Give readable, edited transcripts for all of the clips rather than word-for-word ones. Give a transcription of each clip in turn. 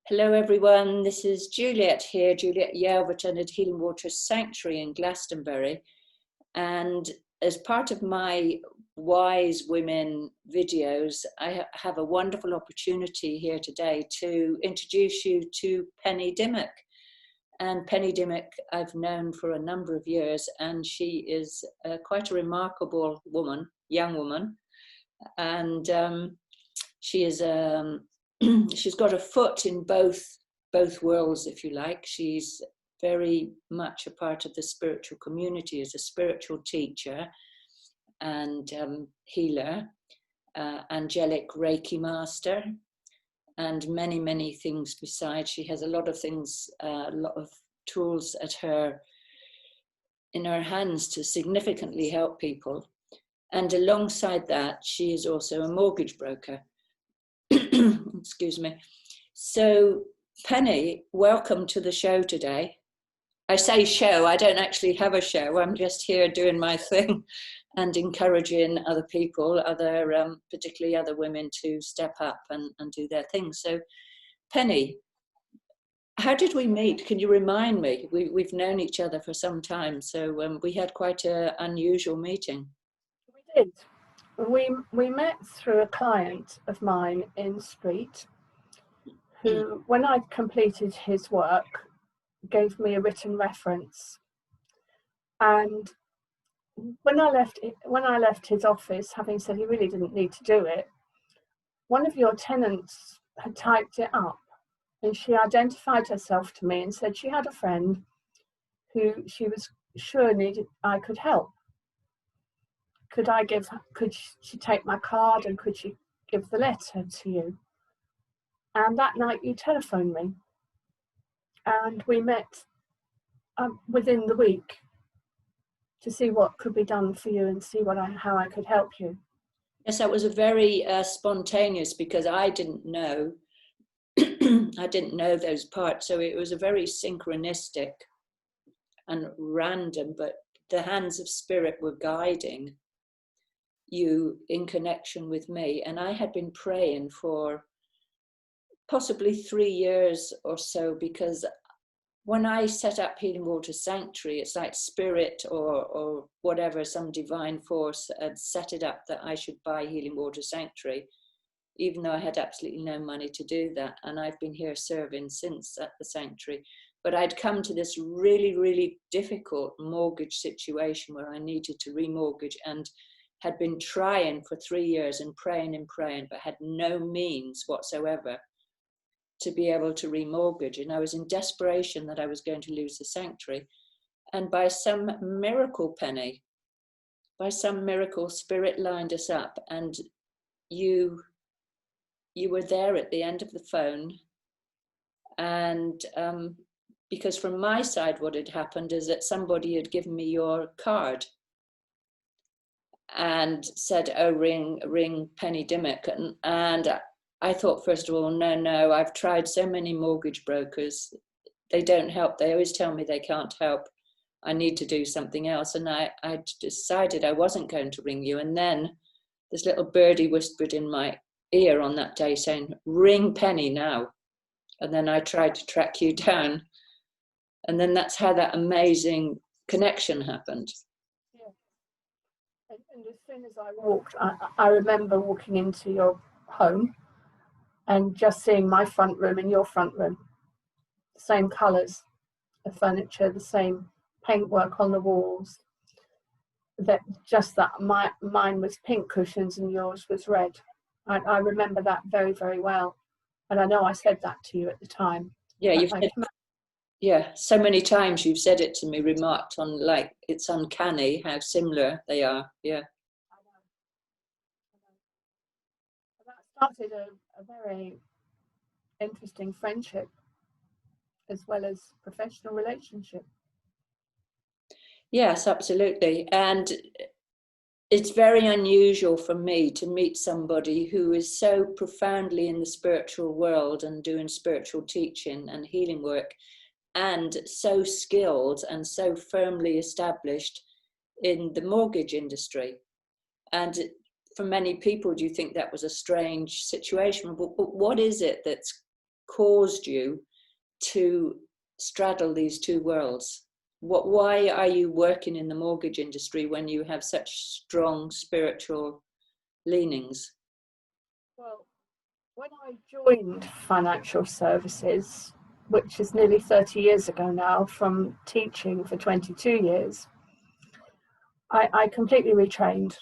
Hello everyone, this is Juliet here, Juliet Yelverton at Healing Waters Sanctuary in Glastonbury. And as part of my Wise Women videos, I have a wonderful opportunity here today to introduce you to Penny Dimmick. And Penny Dimmick I've known for a number of years, and she is quite a remarkable woman, young woman. And she is she's got a foot in both worlds, if you like. She's very much a part of the spiritual community as a spiritual teacher and healer, angelic Reiki master, and many things besides. She has a lot of things, a lot of tools in her hands to significantly help people. And alongside that, she is also a mortgage broker. Excuse me. So, Penny, welcome to the show today. I say show, I don't actually have a show. I'm just here doing my thing and encouraging other people, particularly other women, to step up and do their thing. So, Penny, how did we meet? Can you remind me? We've known each other for some time, so we had quite an unusual meeting. We did. We met through a client of mine in Street, who, when I'd completed his work, gave me a written reference. And when I left his office, having said he really didn't need to do it, one of your tenants had typed it up, and she identified herself to me and said she had a friend who she was sure I could help. Could she take my card and could she give the letter to you? And that night you telephoned me, and we met within the week to see what could be done for you and see how I could help you. Yes, that was a very spontaneous, because I didn't know I didn't know those parts, so it was a very synchronistic and random, but the hands of spirit were guiding you in connection with me. And I had been praying for possibly 3 years or so, because when I set up Healing Waters Sanctuary, it's like spirit or whatever, some divine force had set it up that I should buy Healing Waters Sanctuary, even though I had absolutely no money to do that. And I've been here serving since at the sanctuary. But I'd come to this really difficult mortgage situation where I needed to remortgage, and had been trying for 3 years and praying, but had no means whatsoever to be able to remortgage. And I was in desperation that I was going to lose the sanctuary. And by some miracle, Penny, by some miracle, spirit lined us up, and you were there at the end of the phone. And because from my side, what had happened is that somebody had given me your card and said, oh, ring Penny Dimmick. And I thought, first of all, no, I've tried so many mortgage brokers. They don't help. They always tell me they can't help. I need to do something else. And I decided I wasn't going to ring you. And then this little birdie whispered in my ear on that day saying, ring Penny now. And then I tried to track you down. And then that's how that amazing connection happened. And as soon as I walked, I remember walking into your home and just seeing my front room and your front room, the same colours of furniture, the same paintwork on the walls, that mine was pink cushions and yours was red. I remember that very well. And I know I said that to you at the time. Yeah, so many times you've said it to me, remarked on, like, it's uncanny how similar they are. Yeah. That started a very interesting friendship as well as professional relationship. Yes, absolutely. And it's very unusual for me to meet somebody who is so profoundly in the spiritual world and doing spiritual teaching and healing work, and so skilled and so firmly established in the mortgage industry. And for many people, do you think that was a strange situation? But what is it that's caused you to straddle these two worlds? Why are you working in the mortgage industry when you have such strong spiritual leanings? Well, when I joined financial services, which is nearly 30 years ago now, from teaching for 22 years, I completely retrained.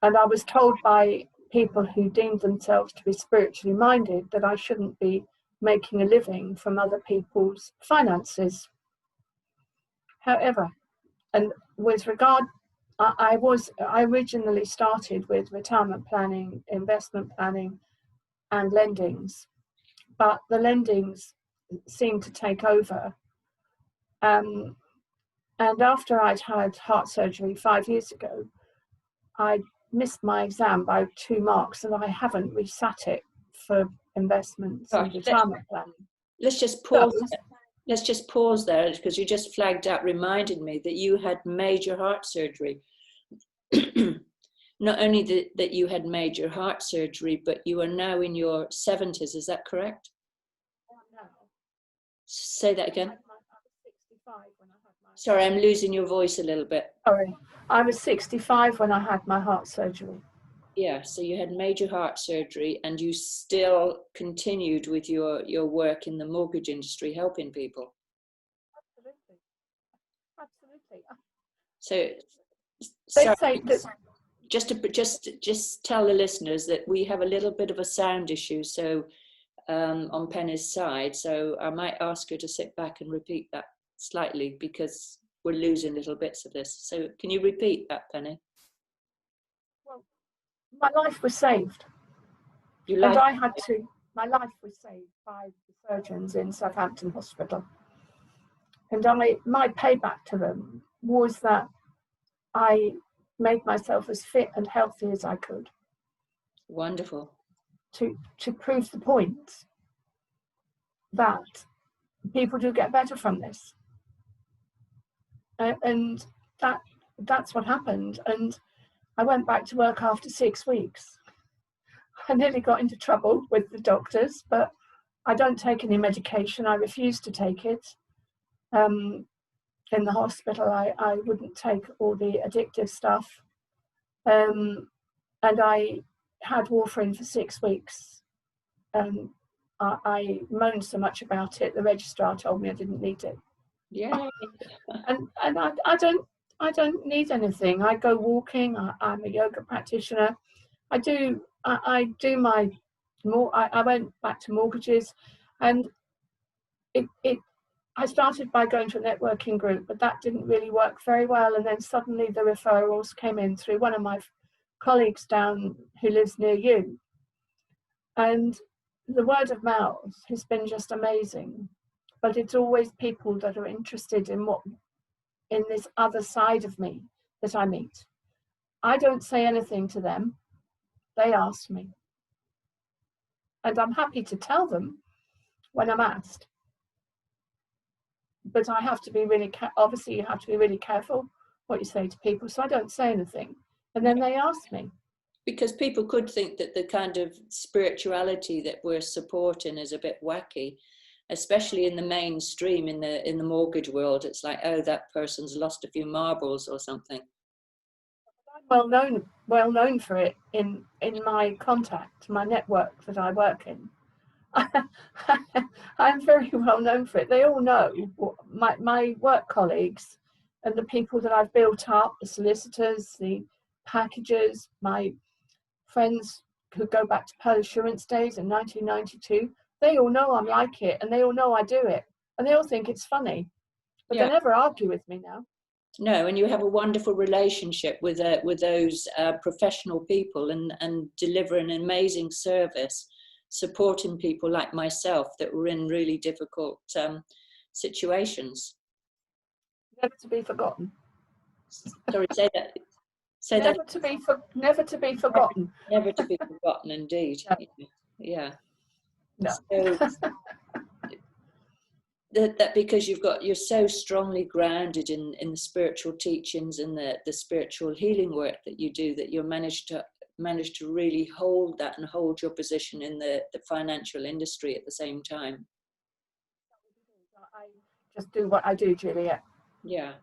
And I was told by people who deemed themselves to be spiritually minded that I shouldn't be making a living from other people's finances. However, and with regard, I originally started with retirement planning, investment planning, and lendings, but the lendings seemed to take over. And after I'd had heart surgery 5 years ago, I missed my exam by 2 marks, and I haven't resat it for investments and retirement planning. Let's just pause. Let's just pause there, because you just flagged up, reminded me that you had major heart surgery. Not only that you had major heart surgery, but you are now in your 70s. Is that correct? No. Say that again. I was 65 when I had my... Sorry, I'm losing your voice a little bit. Sorry, I was 65 when I had my heart surgery. Yeah, so you had major heart surgery, and you still continued with your work in the mortgage industry, helping people. Absolutely. So, They say that... just tell the listeners that we have a little bit of a sound issue, so on Penny's side, so I might ask her to sit back and repeat that slightly, because we're losing little bits of this. So can you repeat that, Penny? Well, my life was saved. My life was saved by the surgeons in Southampton Hospital. And my payback to them was that I made myself as fit and healthy as I could. Wonderful. To prove the point that people do get better from this. And that's what happened. And I went back to work after 6 weeks. I nearly got into trouble with the doctors, but I don't take any medication. I refuse to take it. In the hospital, I wouldn't take all the addictive stuff. And I had warfarin for 6 weeks. I moaned so much about it, the registrar told me I didn't need it. Yeah. And I don't need anything. I go walking. I'm a yoga practitioner. I went back to mortgages, and I started by going to a networking group, but that didn't really work very well. And then suddenly the referrals came in through one of my colleagues down who lives near you. And the word of mouth has been just amazing. But it's always people that are interested in this other side of me that I meet. I don't say anything to them. They ask me. And I'm happy to tell them when I'm asked. But I have to be really, obviously you have to be really careful what you say to people. So I don't say anything. And then they ask me. Because people could think that the kind of spirituality that we're supporting is a bit wacky, especially in the mainstream, in the mortgage world. It's like, oh, that person's lost a few marbles or something. I'm well known for it in my contact, my network that I work in. I'm very well known for it. They all know, my work colleagues and the people that I've built up, the solicitors, the packagers, my friends who go back to Pearl Assurance days in 1992, they all know I'm like it, and they all know I do it, and they all think it's funny, but They never argue with me now. No, and you have a wonderful relationship with those professional people, and deliver an amazing service, supporting people like myself that were in really difficult situations. Never to be forgotten. Sorry, say that. Never to be forgotten. Never to be forgotten, indeed. No. Yeah. No. So, that because you're so strongly grounded in the spiritual teachings and the spiritual healing work that you do, that you manage to managed to really hold that and hold your position in the financial industry at the same time. I just do what I do, Juliet. Yeah.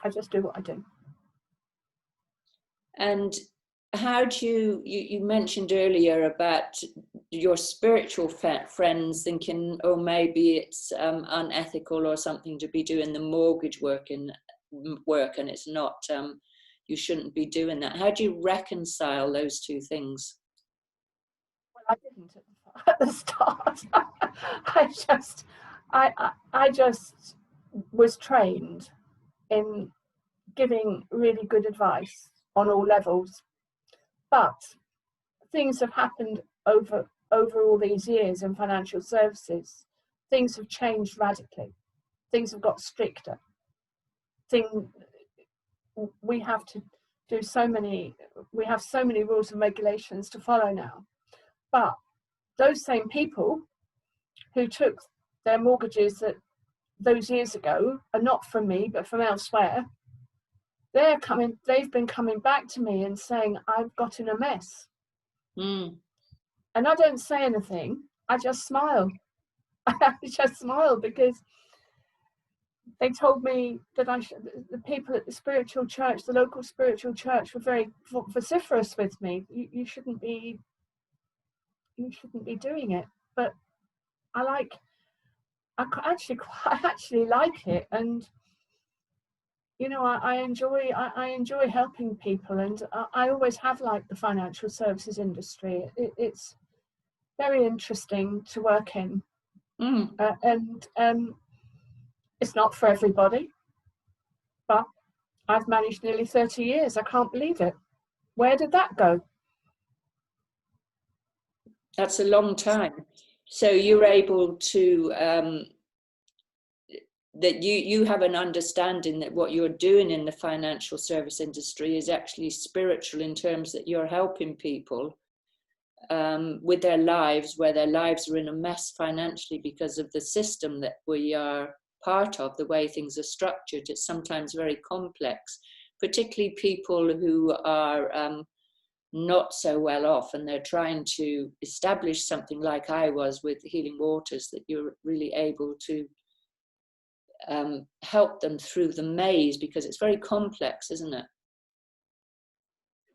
I just do what I do. And how do you mentioned earlier about your spiritual friends thinking, oh, maybe it's unethical or something to be doing the mortgage work and it's not, you shouldn't be doing that. How do you reconcile those two things? Well, I didn't at the start. I just was trained in giving really good advice on all levels, but things have happened over all these years in financial services. Things have changed radically. Things have got stricter. We have to do so many. We have so many rules and regulations to follow now. But those same people who took their mortgages those years ago are not from me, but from elsewhere. They've been coming back to me and saying, I've got in a mess. And I don't say anything. I just smile. I just smile because they told me that the people at the spiritual church, the local spiritual church, were very vociferous with me. You shouldn't be doing it. But I actually like it, and you know, I enjoy helping people, and I always have liked the financial services industry. It's very interesting to work in, and it's not for everybody, but I've managed nearly 30 years. I can't believe it. Where did that go? That's a long time. So you're able to that you have an understanding that what you're doing in the financial service industry is actually spiritual, in terms that you're helping people with their lives, where their lives are in a mess financially because of the system that we are part of, the way things are structured. It's sometimes very complex, particularly people who are not so well off, and they're trying to establish something like I was with Healing Waters, that you're really able to help them through the maze, because it's very complex, isn't it?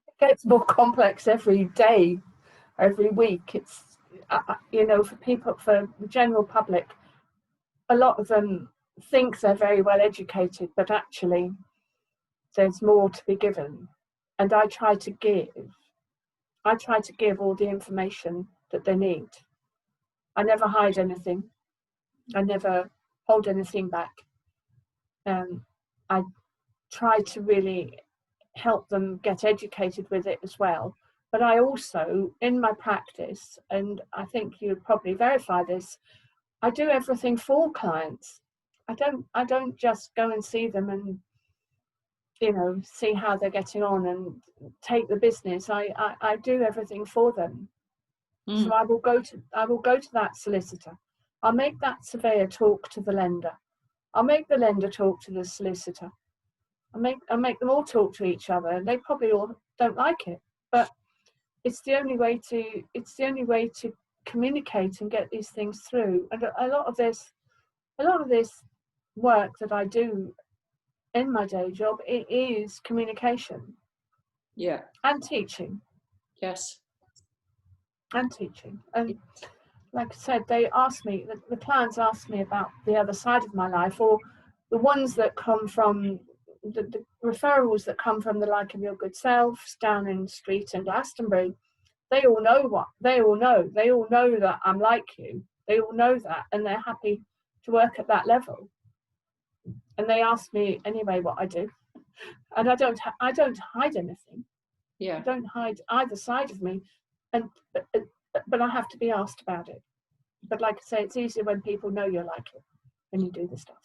It gets more complex every day, every week. It's you know, for the general public, a lot of them think they're very well educated, but actually there's more to be given, and I try to give all the information that they need. I never hide anything. I never hold anything back. I try to really help them get educated with it as well. But I also, in my practice, and I think you'd probably verify this, I do everything for clients. I don't just go and see them and, you know, see how they're getting on and take the business. I do everything for them. So I will go to that solicitor. I'll make that surveyor talk to the lender. I'll make the lender talk to the solicitor. I'll make them all talk to each other, and they probably all don't like it, but it's the only way to communicate and get these things through. And a lot of this work that I do in my day job, it is communication. Yeah. And teaching. Yes. And teaching. And like I said, they asked me, the clients asked me about the other side of my life, or the ones that come from the referrals that come from the Like of Your Good Self, Downing Street and Glastonbury. They all know that I'm like you. They all know that, and they're happy to work at that level. And they ask me anyway what I do, and I don't hide anything. Yeah. I don't hide either side of me, but I have to be asked about it. But like I say, it's easier when people know you're like it, when you do the stuff.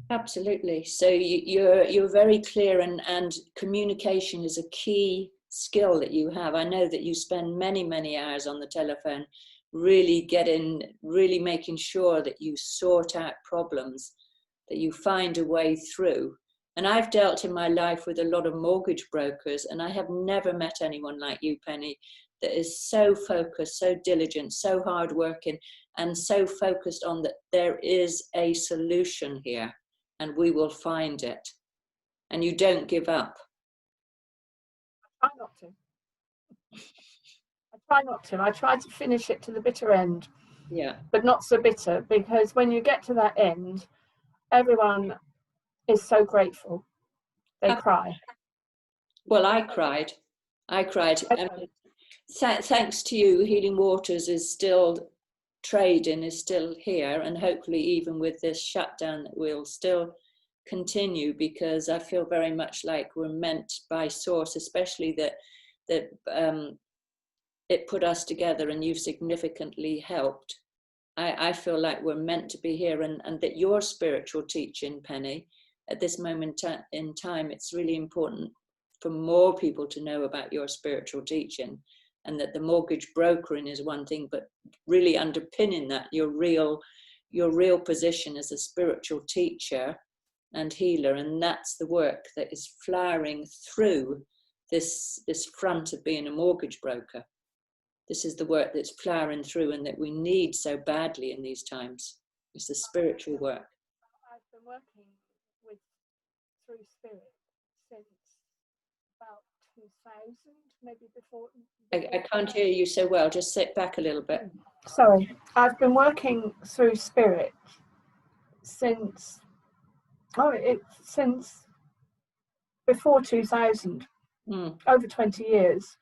Absolutely. So you're very clear, and communication is a key skill that you have. I know that you spend many hours on the telephone, really making sure that you sort out problems, that you find a way through. And I've dealt in my life with a lot of mortgage brokers, and I have never met anyone like you, Penny, that is so focused, so diligent, so hardworking, and so focused on that there is a solution here, and we will find it. And you don't give up. I try not to. I try not to. I try to finish it to the bitter end. Yeah. But not so bitter, because when you get to that end, everyone is so grateful. They cry. Well, I cried. Thanks to you, Healing Waters is still trading, is still here, and hopefully even with this shutdown that we'll still continue, because I feel very much like we're meant by Source, especially that it put us together and you've significantly helped. I feel like we're meant to be here, and that your spiritual teaching, Penny, at this moment in time, it's really important for more people to know about your spiritual teaching, and that the mortgage brokering is one thing, but really underpinning that, your real position as a spiritual teacher and healer. And that's the work that is flowering through this front of being a mortgage broker. This is the work that's flowering through and that we need so badly in these times. It's the spiritual work. I've been working through Spirit since about 2000, maybe before. I can't hear you so well. Just sit back a little bit. Sorry. I've been working through Spirit since before 2000, over 20 years.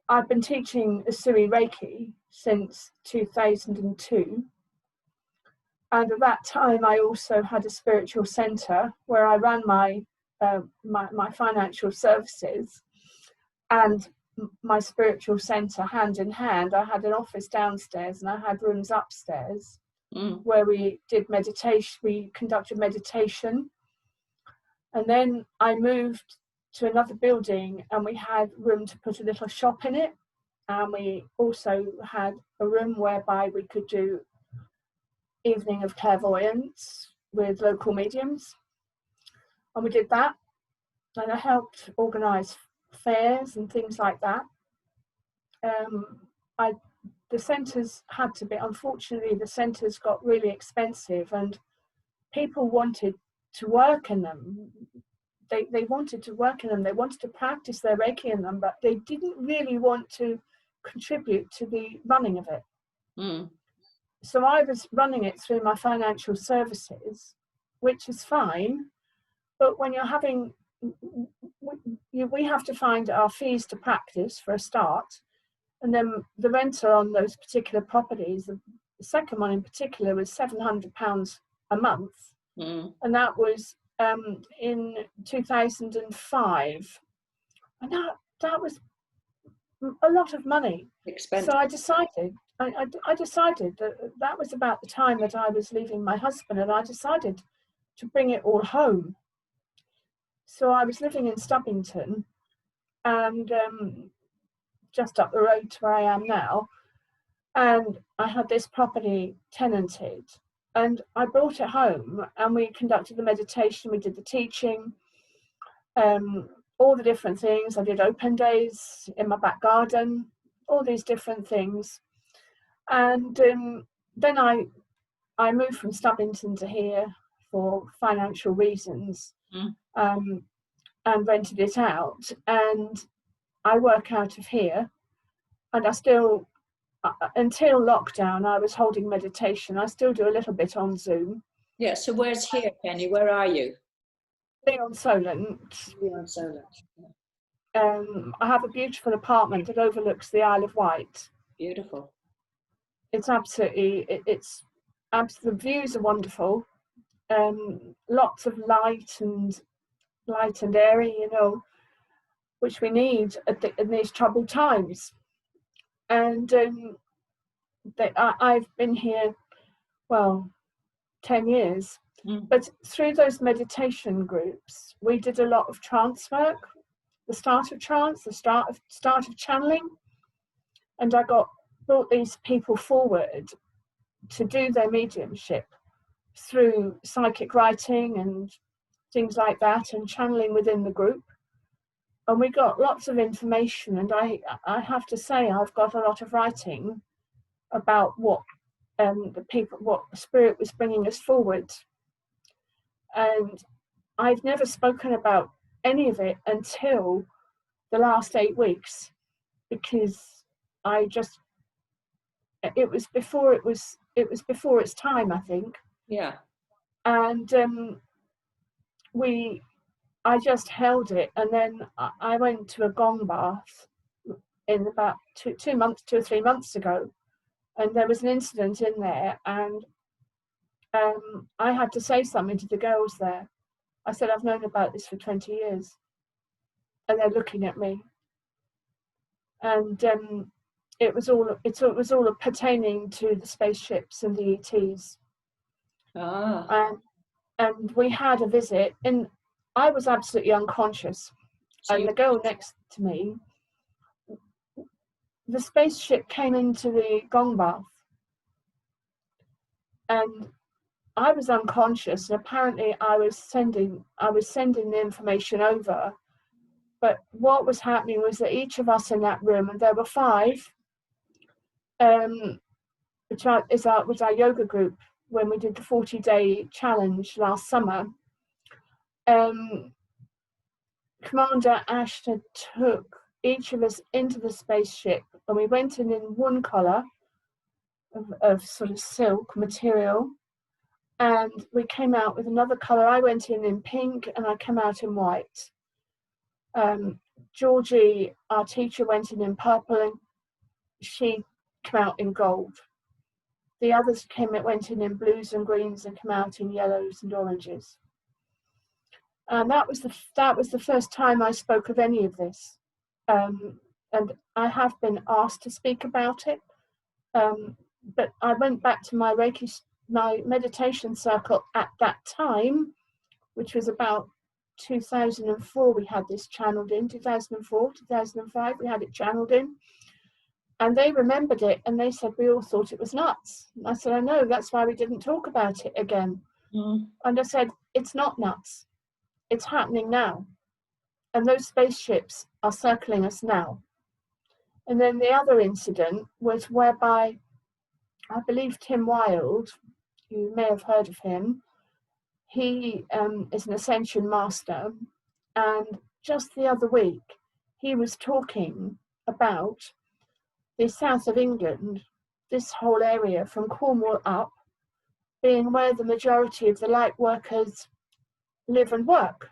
I've been teaching Usui Reiki since 2002. And at that time, I also had a spiritual centre where I ran my financial services and my spiritual centre hand in hand. I had an office downstairs and I had rooms upstairs where we did meditation. We conducted meditation. And then I moved to another building and we had room to put a little shop in it. And we also had a room whereby we could do evening of clairvoyance with local mediums. And we did that. And I helped organise fairs and things like that. The centres had to be, unfortunately, the centres got really expensive and people wanted to work in them. They wanted to work in them. They wanted to practice their Reiki in them, but they didn't really want to contribute to the running of it. So I was running it through my financial services, which is fine. But when you're having, we have to find our fees to practice for a start. And then the renter on those particular properties, the second one in particular, was £700 a month. And that was in 2005. And that was a lot of money. Expensive. So I decided that was about the time that I was leaving my husband, and I decided to bring it all home. So I was living in Stubbington, and just up the road to where I am now, and I had this property tenanted, and I brought it home, and we conducted the meditation, we did the teaching, all the different things. I did open days in my back garden, all these different things. And then I moved from Stubbington to here for financial reasons, and rented it out. And I work out of here, and I still, until lockdown, I was holding meditation. I still do a little bit on Zoom. Yeah, so where's here, Penny? Where are you? Leon Solent. Leon Solent. I have a beautiful apartment that overlooks the Isle of Wight. Beautiful. It's absolutely, the views are wonderful. Lots of light and airy, which we need in these troubled times. And I've been here, 10 years. But through those meditation groups, we did a lot of trance work, the start of trance, the start of channeling. And I brought these people forward to do their mediumship through psychic writing and things like that, and channeling within the group. And we got lots of information, and I have to say I've got a lot of writing about what what the spirit was bringing us forward. And I've never spoken about any of it until the last 8 weeks, because it was before its time, I think. Yeah. And I just held it, and then I went to a gong bath in about 2 or 3 months ago, and there was an incident in there, and I had to say something to the girls there. I said, I've known about this for 20 years. And they're looking at me. And it was all pertaining to the spaceships and the ETs. And we had a visit, and I was absolutely unconscious. And the girl next to me, the spaceship came into the gong bath, and I was unconscious, and apparently I was sending the information over. But what was happening was that each of us in that room, and there were 5, which was our yoga group when we did the 40-day challenge last summer. Commander Ashton took each of us into the spaceship, and we went in one colour of sort of silk material, and we came out with another colour. I went in pink, and I came out in white. Georgie, our teacher, went in purple, and she came out in gold. The others went in blues and greens and came out in yellows and oranges. And that was the first time I spoke of any of this. And I have been asked to speak about it. But I went back to my meditation circle at that time, which was about 2004. We had this channeled in 2004, 2005. We had it channeled in, and they remembered it, and they said we all thought it was nuts. And I said, I know, that's why we didn't talk about it again. And I said, it's not nuts. It's happening now, and those spaceships are circling us now. And then the other incident was whereby I believe Tim Wilde, you may have heard of him, he is an ascension master, and just the other week he was talking about the south of England, this whole area from Cornwall up, being where the majority of the light workers live and work.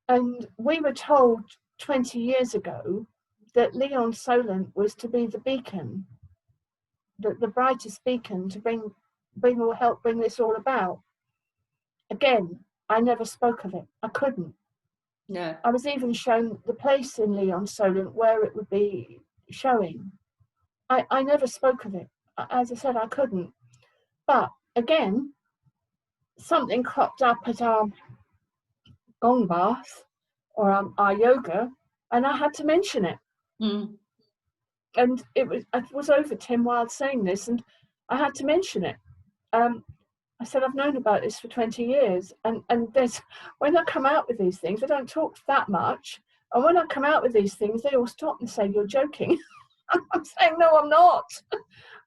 And we were told 20 years ago that Leon Solent was to be the beacon, the brightest beacon to help bring this all about. Again, I never spoke of it. I couldn't. No. I was even shown the place in Leon Solent where it would be showing. I never spoke of it. As I said, I couldn't. But again, something cropped up at our gong bath or our yoga, and I had to mention it. And it was over Tim Wilde saying this, and I had to mention it. I said, I've known about this for 20 years. And when I come out with these things, I don't talk that much. And when I come out with these things, they all stop and say, you're joking. I'm saying, no, I'm not.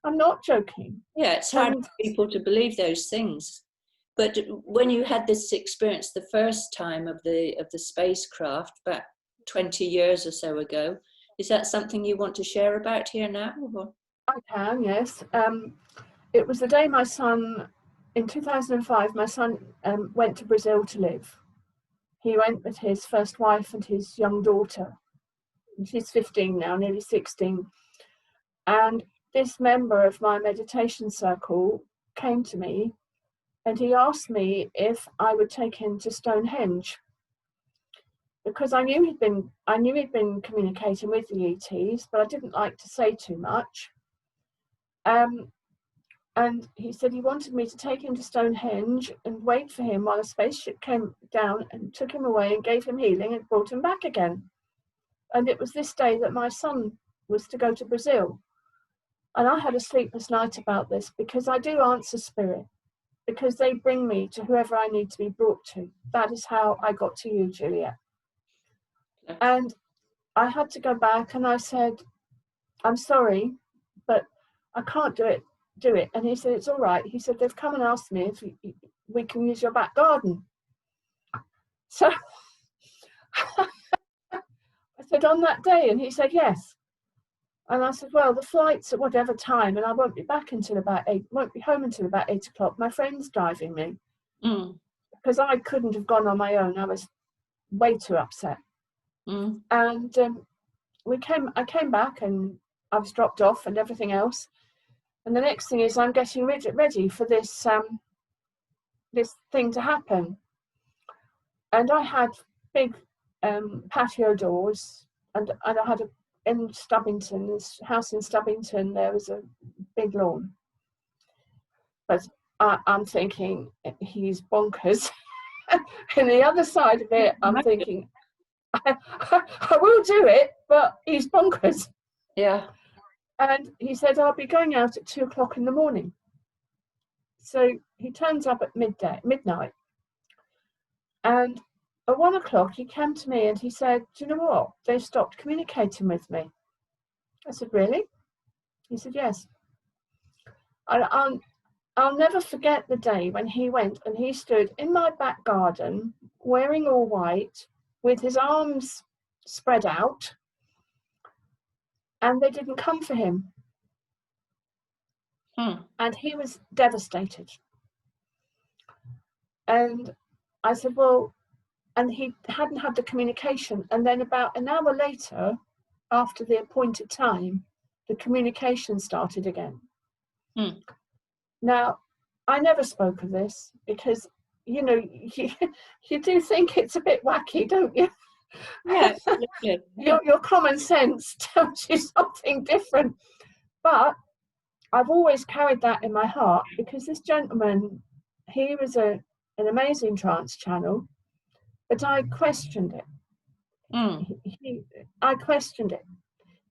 I'm not joking. Yeah, it's hard for people to believe those things. But when you had this experience the first time of the spacecraft, about 20 years or so ago, is that something you want to share about here now? Or? I can, yes. It was the day my son, in 2005, my son went to Brazil to live. He went with his first wife and his young daughter. She's 15 now, nearly 16. And this member of my meditation circle came to me, and he asked me if I would take him to Stonehenge, because I knew he'd been communicating with the ETs, but I didn't like to say too much. And he said he wanted me to take him to Stonehenge and wait for him while a spaceship came down and took him away and gave him healing and brought him back again. And it was this day that my son was to go to Brazil. And I had a sleepless night about this, because I do answer spirit. because they bring me to whoever I need to be brought to. That is how I got to you, Juliet. And I had to go back and I said, I'm sorry, but I can't do it. And he said, it's all right. He said, they've come and asked me if we can use your back garden. So I said, on that day? And he said, yes. And I said, well, the flight's at whatever time, and I won't be back until about 8, won't be home until about 8 o'clock. My friend's driving me. Because I couldn't have gone on my own. I was way too upset. And I came back and I was dropped off and everything else. And the next thing is I'm getting ready for this this thing to happen. And I had big patio doors, and I had in Stubbington, this house in Stubbington, there was a big lawn. But I'm thinking, he's bonkers. And the other side of it, I'm thinking, I will do it, but he's bonkers. Yeah. And he said, I'll be going out at 2 o'clock in the morning. So he turns up at midnight. And at 1 o'clock, he came to me and he said, do you know what? They stopped communicating with me. I said, really? He said, yes. I'll never forget the day when he went and he stood in my back garden, wearing all white, with his arms spread out, and they didn't come for him. And he was devastated. And I said, well, and he hadn't had the communication. And then about an hour later, after the appointed time, the communication started again. Now, I never spoke of this because, you know, you do think it's a bit wacky, don't you? Yeah. Your common sense tells you something different. But I've always carried that in my heart because this gentleman, he was an amazing trance channel, but I questioned it. I questioned it.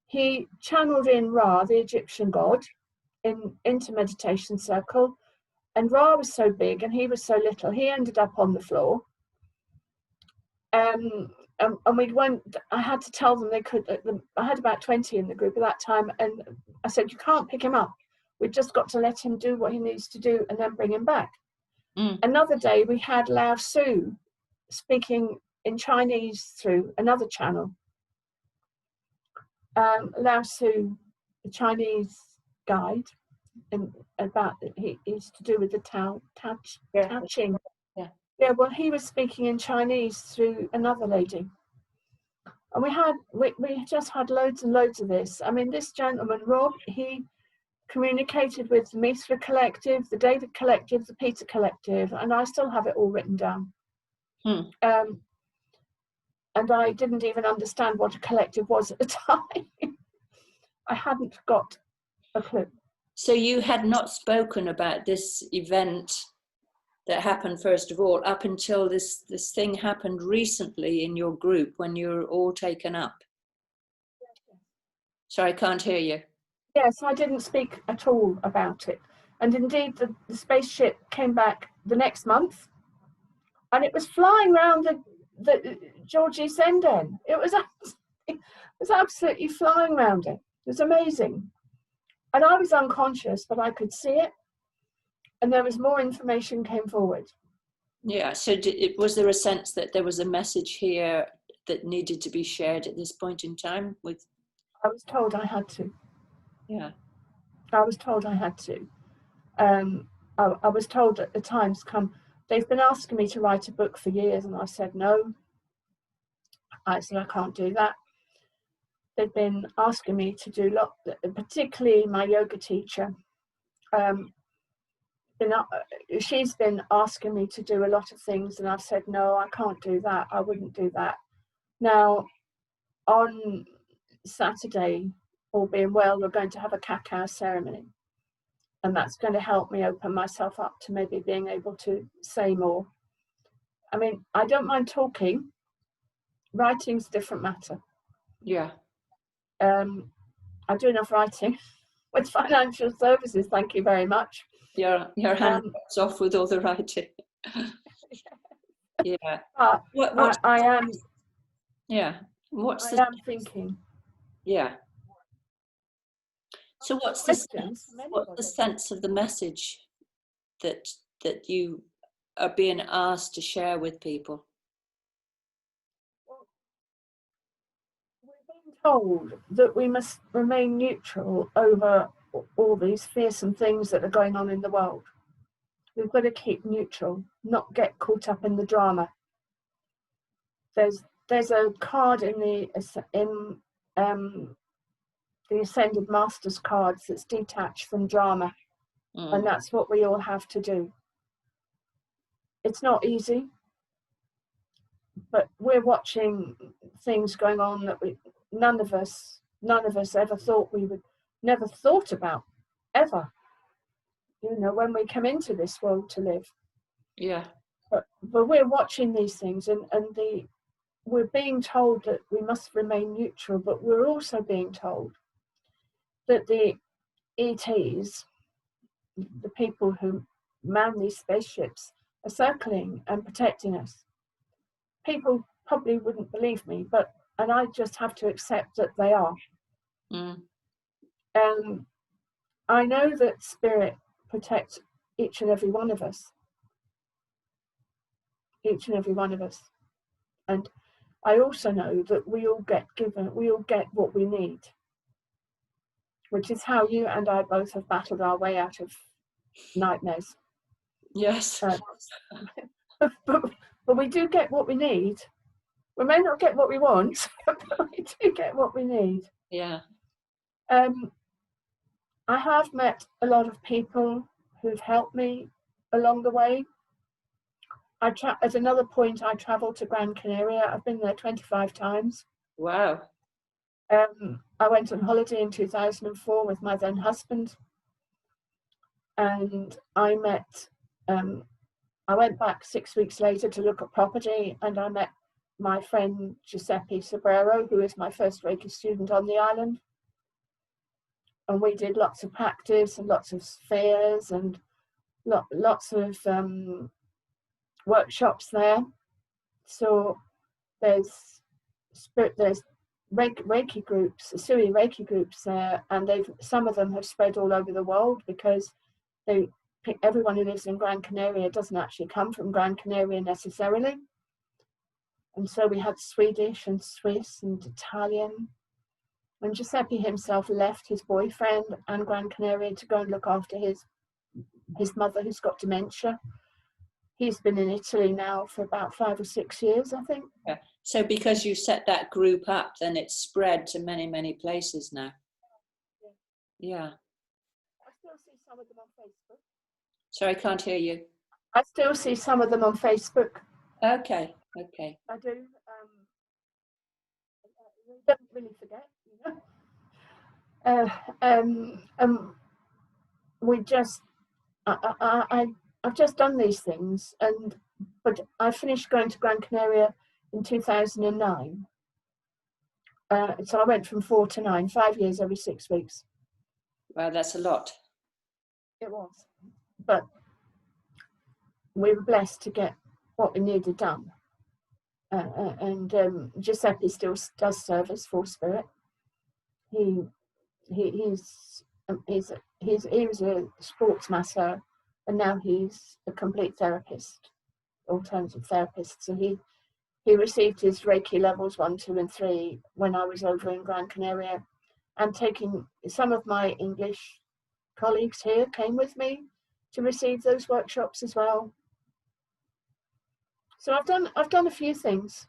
He channeled in Ra, the Egyptian god, into meditation circle, and Ra was so big and he was so little, he ended up on the floor. And we went, I had to tell them they could, I had about 20 in the group at that time, and I said, you can't pick him up. We've just got to let him do what he needs to do and then bring him back. Another day we had Lao Su speaking in Chinese through another channel. Lao Su, the Chinese guide, and about he's to do with the Tao Ching. Yeah, well, he was speaking in Chinese through another lady. And we just had loads and loads of this. I mean, this gentleman, Rob, he communicated with the Mithra Collective, the David Collective, the Peter Collective, and I still have it all written down. And I didn't even understand what a collective was at the time. I hadn't got a clue. So you had not spoken about this event that happened first of all up until this thing happened recently in your group when you were all taken up. Sorry, I can't hear you. Yes, I didn't speak at all about it. And indeed, the spaceship came back the next month, and it was flying around the Georgie Senden. It was absolutely flying around it. It was amazing. And I was unconscious, but I could see it. And there was more information came forward. Yeah, so was there a sense that there was a message here that needed to be shared at this point in time? I was told I had to. Yeah. I was told I had to. I was told that the time's come. They've been asking me to write a book for years, and I said no. I said I can't do that. They've been asking me to do particularly my yoga teacher. She's been asking me to do a lot of things, and I've said no, I can't do that. I wouldn't do that. Now, on Saturday, all being well, we're going to have a cacao ceremony, and that's going to help me open myself up to maybe being able to say more. I mean, I don't mind talking. Writing's a different matter. Yeah. I do enough writing with financial services, thank you very much. Your hand Um, cuts off with all the writing. Yeah. but What? I am Yeah. What's I the? am thinking. Yeah. So what's the Questions sense? from What's the anybody. sense of the message that you are being asked to share with people? Well, we're being told that we must remain neutral over all these fearsome things that are going on in the world. We've got to keep neutral, not get caught up in the drama. There's a card in the Ascended Masters cards that's detached from drama, and that's what we all have to do. It's not easy, but we're watching things going on that none of us ever thought we would, never thought about, ever. You know, when we come into this world to live. Yeah. But we're watching these things, and we're being told that we must remain neutral, but we're also being told that the ETs, the people who man these spaceships, are circling and protecting us. People probably wouldn't believe me, and I just have to accept that they are. I know that Spirit protects each and every one of us. Each and every one of us. And I also know that we all get what we need, which is how you and I both have battled our way out of nightmares. Yes. But we do get what we need. We may not get what we want, but we do get what we need. Yeah. I have met a lot of people who've helped me along the way. At another point, I travelled to Gran Canaria. I've been there 25 times. Wow. I went on holiday in 2004 with my then husband, and I went back 6 weeks later to look at property, and I met my friend Giuseppe Sobrero, who is my first Reiki student on the island. And we did lots of practice and lots of fairs and lots of workshops there. So there's Reiki groups, Sui Reiki groups there, and some of them have spread all over the world because everyone who lives in Gran Canaria doesn't actually come from Gran Canaria necessarily. And so we had Swedish and Swiss and Italian. And Giuseppe himself left his boyfriend and Gran Canaria to go and look after his mother, who's got dementia. He's been in Italy now for about 5 or 6 years, I think. Yeah. So because you set that group up, then it's spread to many, many places now. Yeah. I still see some of them on Facebook. Sorry, I can't hear you. I still see some of them on Facebook. Okay. I do. We don't really forget, I've just done these things, but I finished going to Gran Canaria in 2009. So I went from 4 to 9, 5 years every 6 weeks. Wow, that's a lot. It was, but we were blessed to get what we needed done. And Giuseppe still does service for Spirit. He was a sports masseur, and now he's a complete therapist, alternative therapist. So he received his Reiki levels 1, 2, and 3 when I was over in Gran Canaria, and taking some of my English colleagues here came with me to receive those workshops as well. So I've done a few things.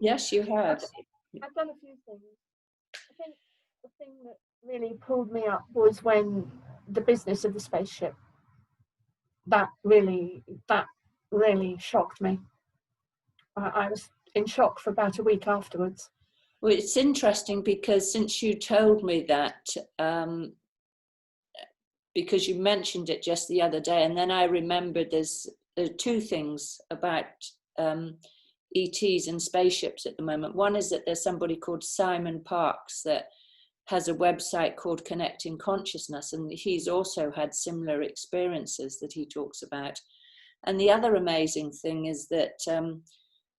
Yes, you have. I've done a few things. I think the thing that really pulled me up was when the business of the spaceship. That really shocked me. I was in shock for about a week afterwards. Well, it's interesting because since you told me that, because you mentioned it just the other day, and then I remembered there are two things about ETs and spaceships at the moment. One is that there's somebody called Simon Parks that has a website called Connecting Consciousness, and he's also had similar experiences that he talks about. And the other amazing thing is that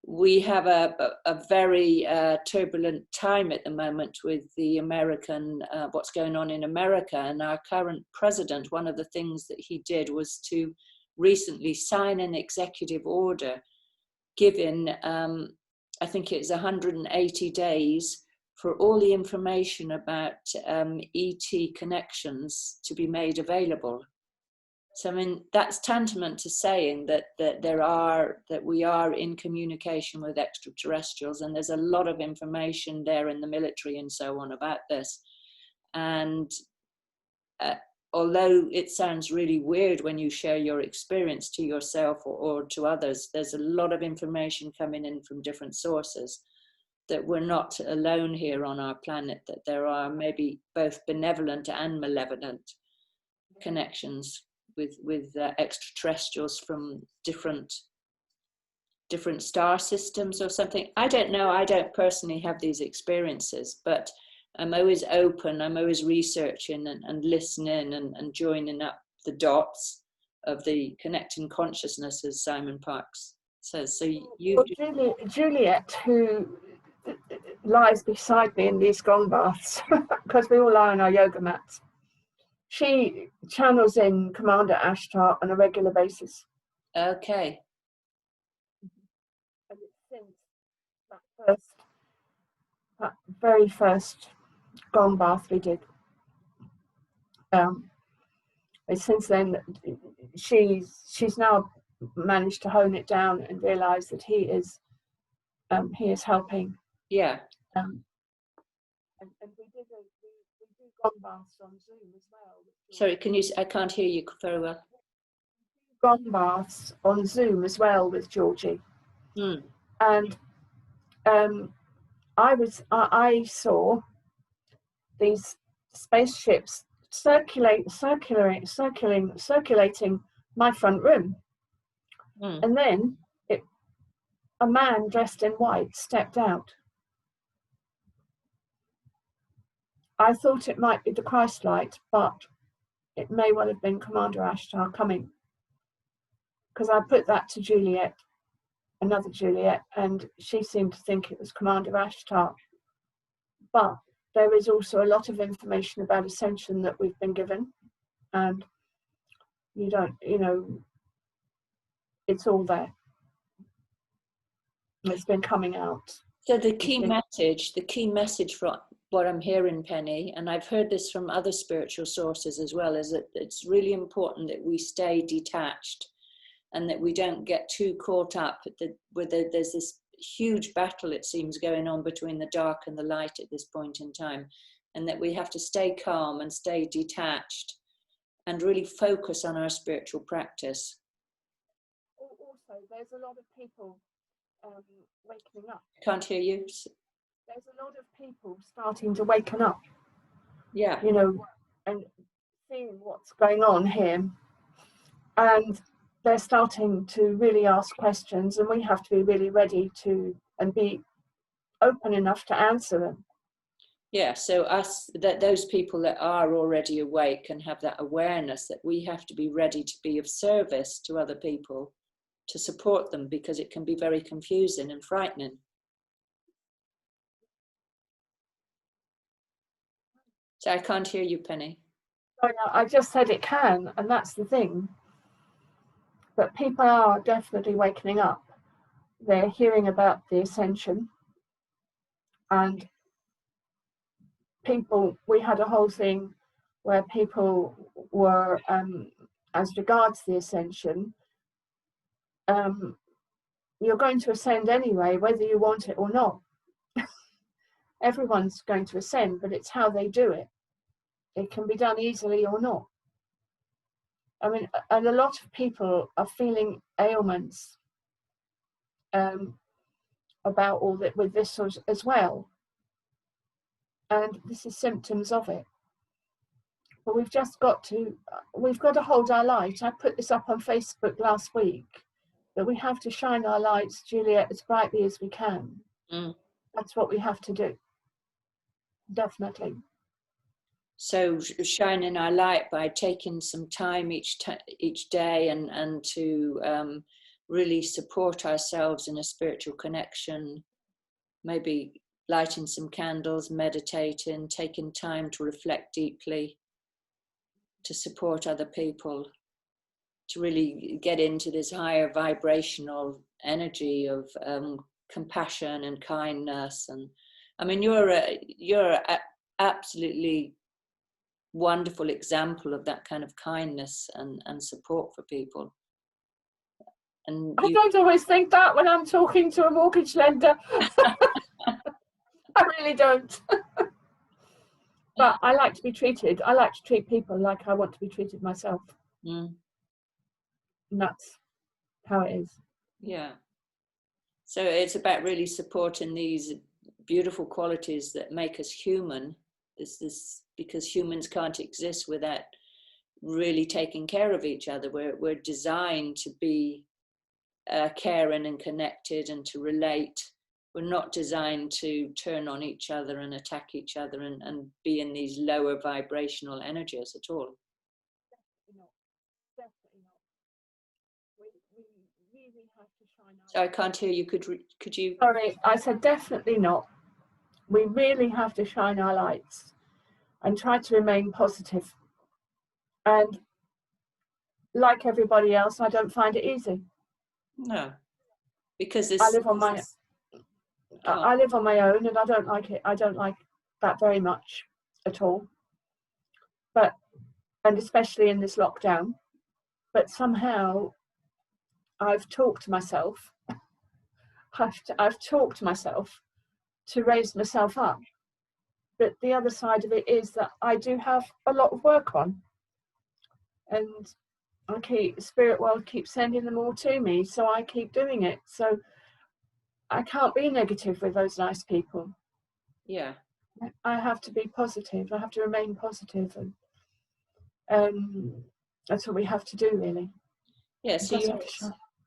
we have a very turbulent time at the moment with the American, what's going on in America. And our current president, one of the things that he did was to recently sign an executive order giving, I think it's 180 days for all the information about ET connections to be made available. So I mean, that's tantamount to saying that we are in communication with extraterrestrials, and there's a lot of information there in the military and so on about this. And although it sounds really weird when you share your experience to yourself or to others, there's a lot of information coming in from different sources, that we're not alone here on our planet, that there are maybe both benevolent and malevolent connections with extraterrestrials from different star systems or something. I don't know. I don't personally have these experiences, but I'm always open. I'm always researching and listening and joining up the dots of the connecting consciousness, as Simon Parkes says. So you, well, Juliet, who lies beside me in these gong baths, because we all lie on our yoga mats, she channels in Commander Ashtar on a regular basis. Okay. And since that very first gong bath we did, and since then she's now managed to hone it down and realize that he is helping. Yeah. And we do gong baths on Zoom as well. Sorry, I can't hear you very well. Gong baths on Zoom as well with Georgie. Mm. And I saw these spaceships circulating my front room. Mm. And then a man dressed in white stepped out. I thought it might be the Christ light, but it may well have been Commander Ashtar coming, because I put that to Juliet, another Juliet, and she seemed to think it was Commander Ashtar. But there is also a lot of information about ascension that we've been given, and it's all there. It's been coming out. So the key message for what I'm hearing, Penny, and I've heard this from other spiritual sources as well, is that it's really important that we stay detached and that we don't get too caught up there's this huge battle, it seems, going on between the dark and the light at this point in time, and that we have to stay calm and stay detached and really focus on our spiritual practice. Also, there's a lot of people waking up. Can't hear you. There's a lot of people starting to waken up. Yeah. And seeing what's going on here. And they're starting to really ask questions, and we have to be really ready to and be open enough to answer them. Yeah, so those people that are already awake and have that awareness, that we have to be ready to be of service to other people, to support them, because it can be very confusing and frightening. So I can't hear you, Penny. Oh, no, I just said it can, and that's the thing. But people are definitely waking up. They're hearing about the ascension, and we had a whole thing where people were, as regards the ascension, you're going to ascend anyway, whether you want it or not. Everyone's going to ascend, but it's how they do it. It can be done easily or not. I mean, and a lot of people are feeling ailments about all that with this as well. And this is symptoms of it. But we've got to hold our light. I put this up on Facebook last week, that we have to shine our lights, Juliet, as brightly as we can. Mm. That's what we have to do. Definitely. So shining our light by taking some time each day and to really support ourselves in a spiritual connection, maybe lighting some candles, meditating, taking time to reflect deeply, to support other people, to really get into this higher vibrational energy of compassion and kindness. And I mean, you're a absolutely wonderful example of that kind of kindness and support for people. And I don't always think that when I'm talking to a mortgage lender. I really don't. But I like to be treated. I like to treat people like I want to be treated myself. And that's how it is. Yeah. So it's about really supporting these beautiful qualities that make us human. This because humans can't exist without really taking care of each other. We're designed to be caring and connected and to relate. We're not designed to turn on each other and attack each other and be in these lower vibrational energies at all. Definitely not. Definitely not. We really have to shine our So I can't hear you. Could you? Sorry, I said definitely not. We really have to shine our lights and try to remain positive. And like everybody else, I don't find it easy. No, because I live on my own, and I don't like it. I don't like that very much at all. And especially in this lockdown. But somehow I've talked myself. I've talked myself to raise myself up. But the other side of it is that I do have a lot of work on, and Spirit World keeps sending them all to me, so I keep doing it. So I can't be negative with those nice people. Yeah. I have to be positive. I have to remain positive, and that's what we have to do, really. Yeah. So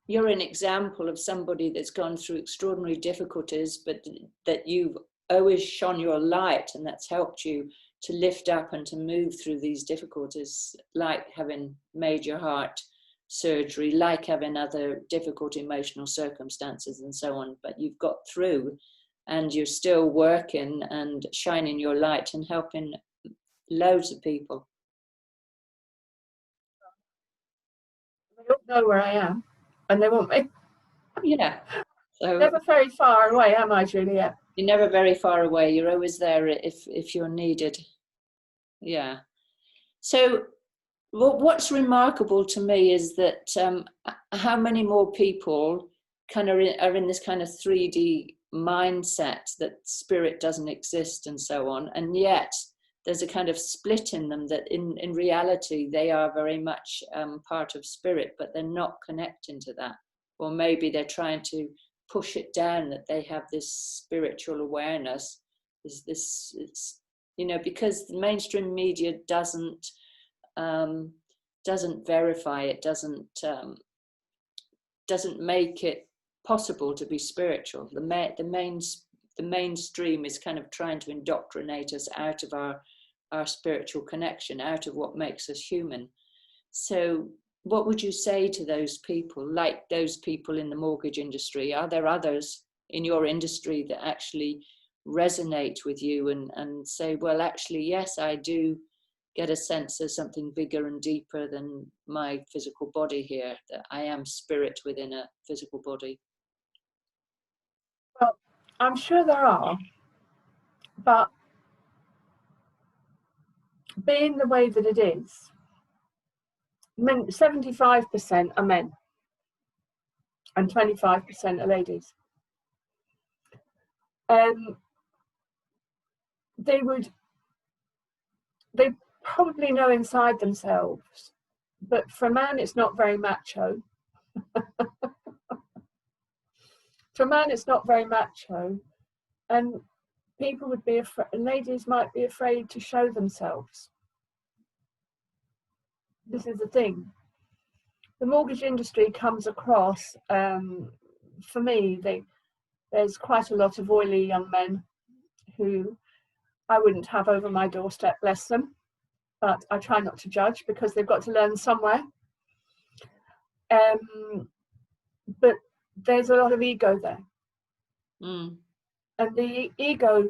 you're an example of somebody that's gone through extraordinary difficulties, but that you've always shone your light, and that's helped you to lift up and to move through these difficulties, like having major heart surgery, like having other difficult emotional circumstances and so on. But you've got through, and you're still working and shining your light and helping loads of people. They all know where I am, and they want me. Yeah. So never very far away, am I, Juliet? You're never very far away. You're always there if you're needed. Yeah. So what's remarkable to me is that how many more people kind of are in this kind of 3D mindset that spirit doesn't exist and so on, and yet there's a kind of split in them that in reality they are very much part of spirit, but they're not connecting to that, or maybe they're trying to push it down that they have this spiritual awareness. Is this, it's, you know, because the mainstream media doesn't verify it, doesn't make it possible to be spiritual. The mainstream is kind of trying to indoctrinate us out of our spiritual connection, out of what makes us human. So what would you say to those people, like those people in the mortgage industry? Are there others in your industry that actually resonate with you and say, well, actually, yes, I do get a sense of something bigger and deeper than my physical body here, that I am spirit within a physical body? Well, I'm sure there are, but being the way that it is, 75% are men and 25% are ladies. They probably know inside themselves, but for a man it's not very macho. For a man it's not very macho, and people would be afraid, ladies might be afraid to show themselves. This is the thing. The mortgage industry comes across, for me, there's quite a lot of oily young men who I wouldn't have over my doorstep, bless them. but I try not to judge because they've got to learn somewhere. But there's a lot of ego there. And the ego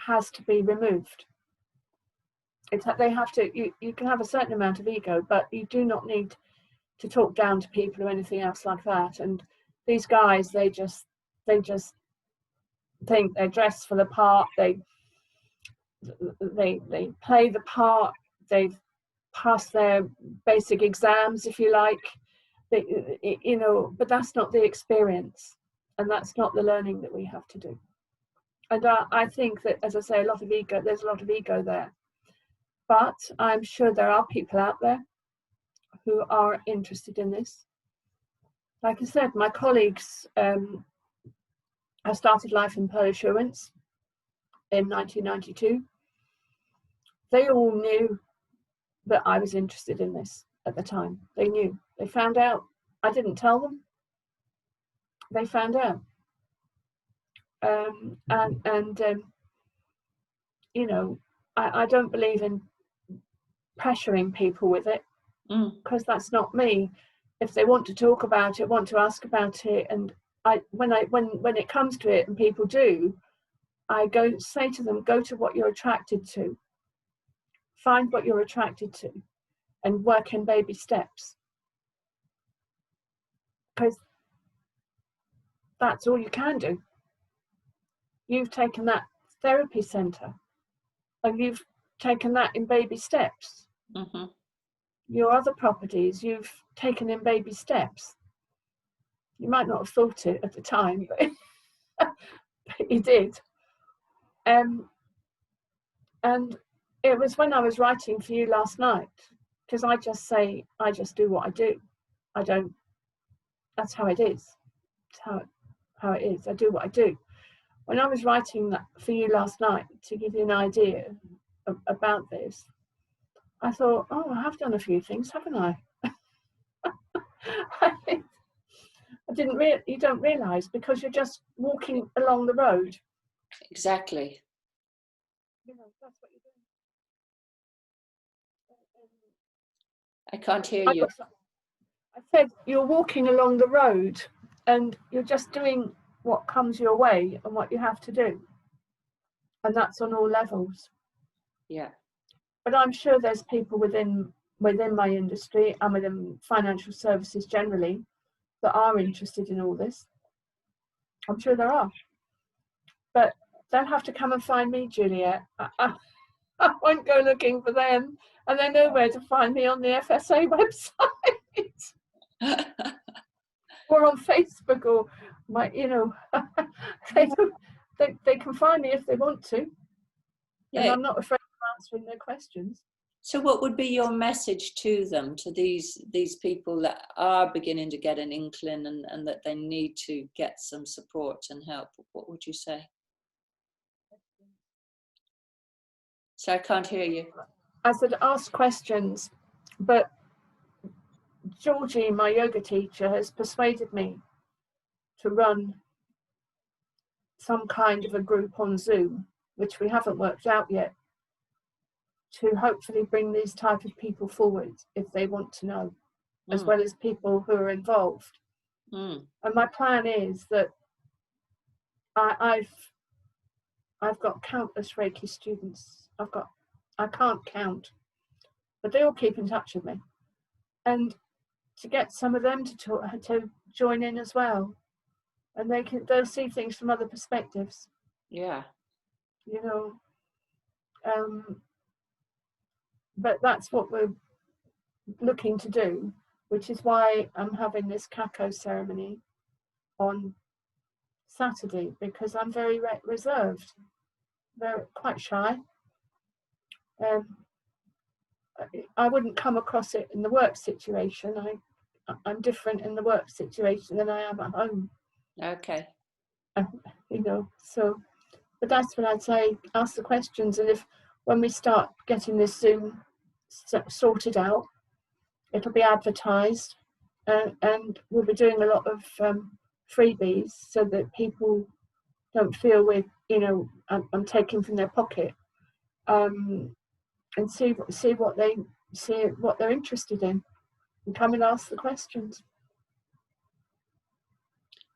has to be removed. They have to. You can have a certain amount of ego, but you do not need to talk down to people or anything else like that. And these guys, they just think they're dressed for the part. They play the part. They've passed their basic exams, if you like. But that's not the experience, and that's not the learning that we have to do. And I think that, as I say, there's a lot of ego there. But I'm sure there are people out there who are interested in this. Like I said, my colleagues, I started life in Pearl Assurance in 1992. They all knew that I was interested in this at the time. They knew. They found out. I didn't tell them. They found out. I don't believe in pressuring people with it, because that's not me. If they want to talk about it, want to ask about it, and when it comes to it and people do, I say to them, go to what you're attracted to, find what you're attracted to, and work in baby steps, because that's all you can do. You've taken that therapy centre and you've taken that in baby steps. Your other properties you've taken in baby steps. You might not have thought it at the time, but you did. And it was when I was writing for you last night, because I just do what I do. That's how it is. It's how it is. I do what I do. When I was writing that for you last night to give you an idea about this, I thought, oh, I have done a few things, haven't I? You don't realise, because you're just walking along the road. Exactly. That's what you're doing. I can't hear you. I said you're walking along the road and you're just doing what comes your way and what you have to do. And that's on all levels. Yeah. But I'm sure there's people within my industry and within financial services generally that are interested in all this. I'm sure there are. But they'll have to come and find me, Juliet. I won't go looking for them. And they know where to find me on the FSA website. Or on Facebook, or they can find me if they want to. Yeah. And I'm not afraid of answering their questions. So what would be your message to them, to these people that are beginning to get an inkling and that they need to get some support and help? What would you say? So I can't hear you. I said ask questions, but Georgie, my yoga teacher, has persuaded me to run some kind of a group on Zoom, which we haven't worked out yet, to hopefully bring these type of people forward if they want to know, as well as people who are involved. And my plan is that I've got countless Reiki students. I can't count, but they all keep in touch with me, and to get some of them to join in as well, and they'll see things from other perspectives. Yeah. But that's what we're looking to do, which is why I'm having this Kako ceremony on Saturday, because I'm very reserved. They're quite shy. I wouldn't come across it in the work situation. I'm different in the work situation than I am at home. Okay. So, but that's what I'd say, ask the questions, and when we start getting this Zoom sorted out, it'll be advertised, and we'll be doing a lot of freebies so that people don't feel I'm taking from their pocket. and see what they're interested in, and come and ask the questions.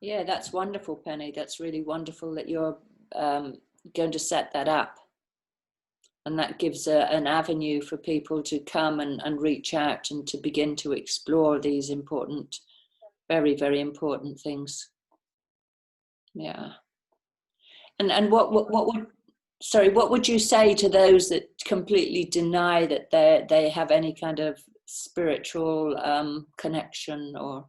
Yeah, that's wonderful, Penny. That's really wonderful that you're going to set that up. And that gives an avenue for people to come and reach out and to begin to explore these important, very, very important things. Yeah. And what would you say to those that completely deny that they have any kind of spiritual connection, or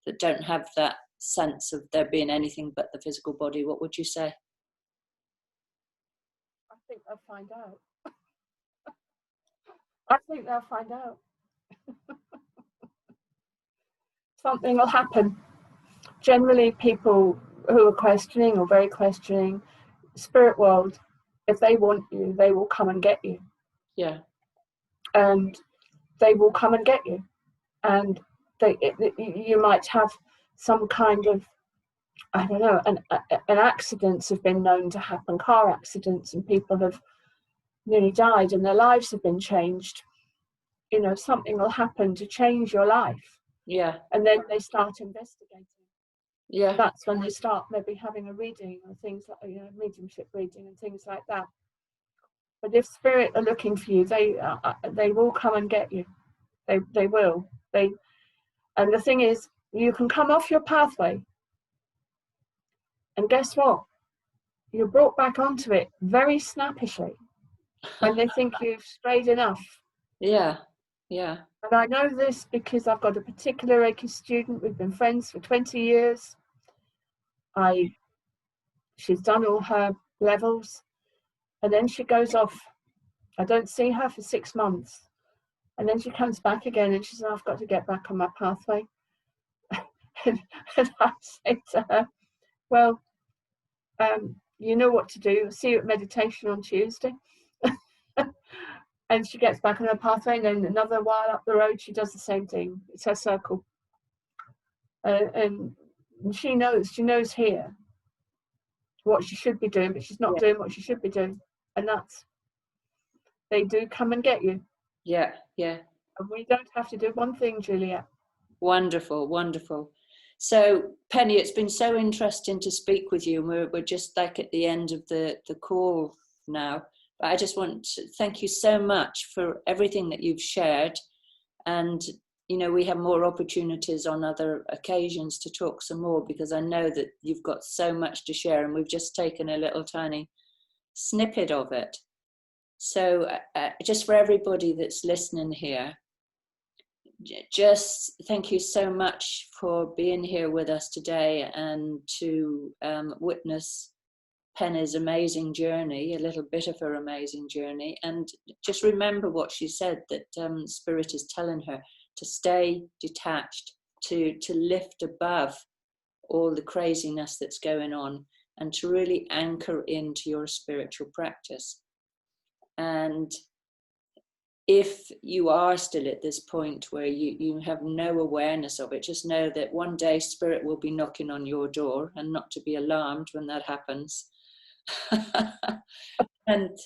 that don't have that sense of there being anything but the physical body? What would you say? I think they'll find out. I think they'll find out. Something will happen. Generally, people who are questioning or very questioning, spirit world, if they want you, they will come and get you. Yeah. And they will come and get you. And you might have some kind of, I don't know, an accidents have been known to happen, car accidents, and people have nearly died and their lives have been changed. You know, something will happen to change your life. Yeah. And then they start investigating. Yeah. That's when they start maybe having a reading or things like, you know, mediumship reading and things like that. But if spirit are looking for you, they will come and get you. They will. And the thing is, you can come off your pathway, and guess what? You're brought back onto it very snappishly when they think you've strayed enough. Yeah, yeah. And I know this because I've got a particular Reiki student. We've been friends for 20 years. She's done all her levels, and then she goes off. I don't see her for 6 months. And then she comes back again and she says, I've got to get back on my pathway. and I say to her, well, you know what to do. See you at meditation on Tuesday. And she gets back on her pathway, and then another while up the road, she does the same thing. It's her circle. And she knows here what she should be doing, but she's not doing what she should be doing. And they do come and get you. Yeah, yeah. And we don't have to do one thing, Juliet. Wonderful, wonderful. So, Penny, it's been so interesting to speak with you. We're just like at the end of the call now. But I just want to thank you so much for everything that you've shared. And, you know, we have more opportunities on other occasions to talk some more, because I know that you've got so much to share, and we've just taken a little tiny snippet of it. So just for everybody that's listening here, just thank you so much for being here with us today, and to witness Penny's amazing journey, a little bit of her amazing journey. And just remember what she said, that Spirit is telling her to stay detached, to lift above all the craziness that's going on, and to really anchor into your spiritual practice. And if you are still at this point where you have no awareness of it, just know that one day Spirit will be knocking on your door, and not to be alarmed when that happens. and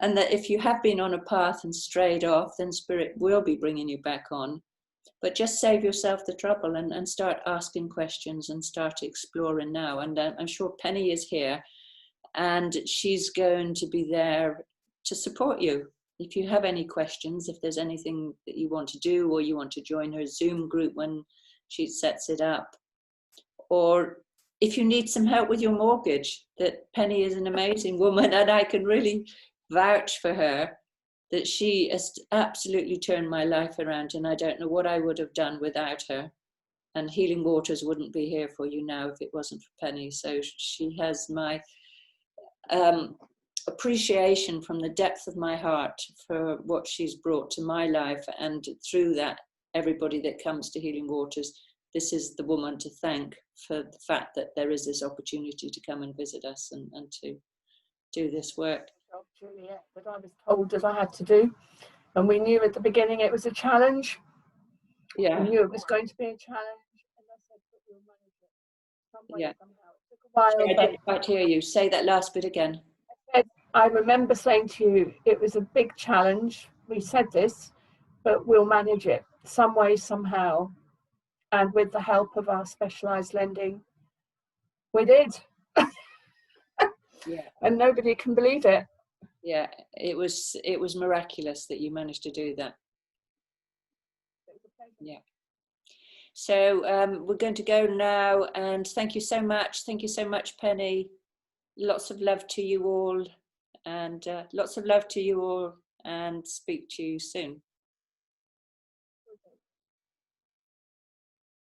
that if you have been on a path and strayed off, then Spirit will be bringing you back on. But just save yourself the trouble and start asking questions and start exploring now. And I'm sure Penny is here, and she's going to be there to support you. If you have any questions, if there's anything that you want to do, or you want to join her Zoom group when she sets it up, or if you need some help with your mortgage, that Penny is an amazing woman, and I can really vouch for her, that she has absolutely turned my life around, and I don't know what I would have done without her. And Healing Waters wouldn't be here for you now if it wasn't for Penny. So she has my appreciation from the depth of my heart for what she's brought to my life, and through that, everybody that comes to Healing Waters, this is the woman to thank for the fact that there is this opportunity to come and visit us and to do this work. Juliet, that I was told that I had to do, and we knew at the beginning it was a challenge. Yeah, we knew it was going to be a challenge, and I said that we'll manage it some way, yeah. somehow. It took a while. I didn't quite hear you. Say that last bit again. I said I remember saying to you, it was a big challenge. We said this, but we'll manage it some way, somehow. And with the help of our specialised lending, we did. Yeah. And nobody can believe it. Yeah, it was miraculous that you managed to do that. Yeah. So we're going to go now, and thank you so much. Thank you so much, Penny. Lots of love to you all, and lots of love to you all, and speak to you soon.